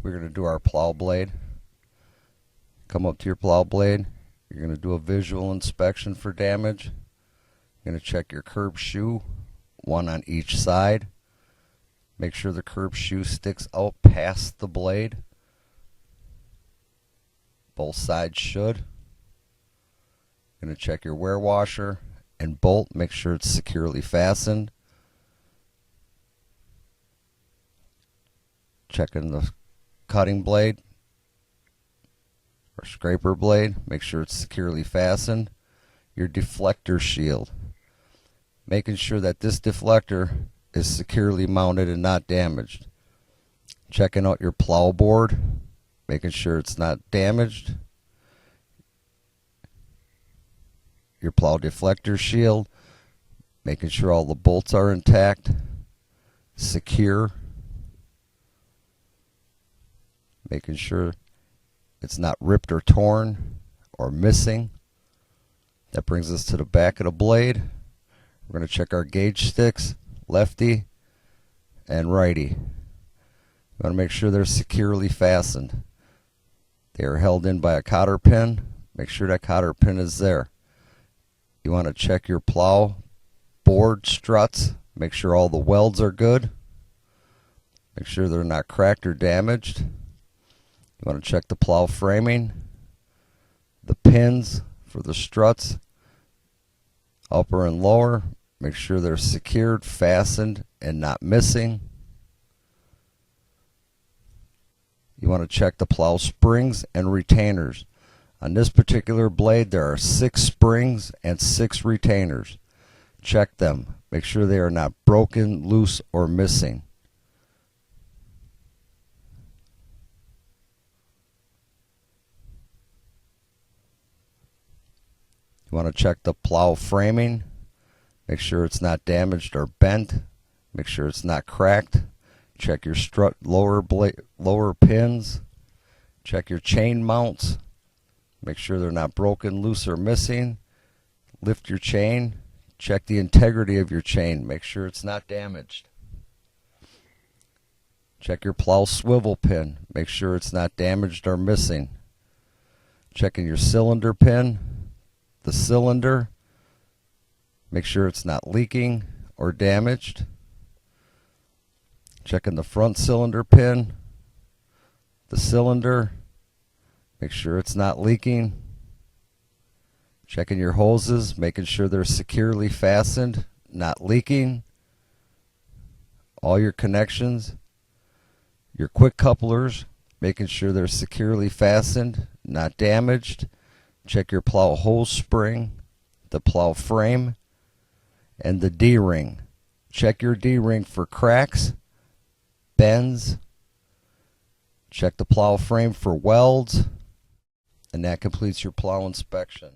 we're going to do our plow blade. Come up to your plow blade. You're going to do a visual inspection for damage. You're going to check your curb shoe, one on each side. Make sure the curb shoe sticks out past the blade. Both sides should. You're going to check your wear washer and bolt. Make sure it's securely fastened. Checking the cutting blade or scraper blade. Make sure it's securely fastened. Your deflector shield. Making sure that this deflector is securely mounted and not damaged. Checking out your plow board. Making sure it's not damaged. Your plow deflector shield. Making sure all the bolts are intact, secure. Making sure it's not ripped or torn or missing. That brings us to the back of the blade. We're going to check our gauge sticks, lefty and righty. We want to make sure they're securely fastened. They are held in by a cotter pin. Make sure that cotter pin is there. You want to check your plow board struts. Make sure all the welds are good. Make sure they're not cracked or damaged. You want to check the plow framing, the pins for the struts, upper and lower. Make sure they're secured, fastened, and not missing. You want to check the plow springs and retainers. On this particular blade, there are 6 springs and 6 retainers. Check them. Make sure they are not broken, loose, or missing. You want to check the plow framing. Make sure it's not damaged or bent. Make sure it's not cracked. Check your strut lower pins. Check your chain mounts. Make sure they're not broken, loose, or missing. Lift your chain. Check the integrity of your chain. Make sure it's not damaged. Check your plow swivel pin. Make sure it's not damaged or missing. Checking your cylinder pin. The cylinder. Make sure it's not leaking or damaged. Checking the front cylinder pin. The cylinder. Make sure it's not leaking. Checking your hoses, making sure they're securely fastened, not leaking. All your connections. Your quick couplers, making sure they're securely fastened, not damaged. Check your plow hose spring, the plow frame, and the D-ring. Check your D-ring for cracks, bends. Check the plow frame for welds. And that completes your plow inspection.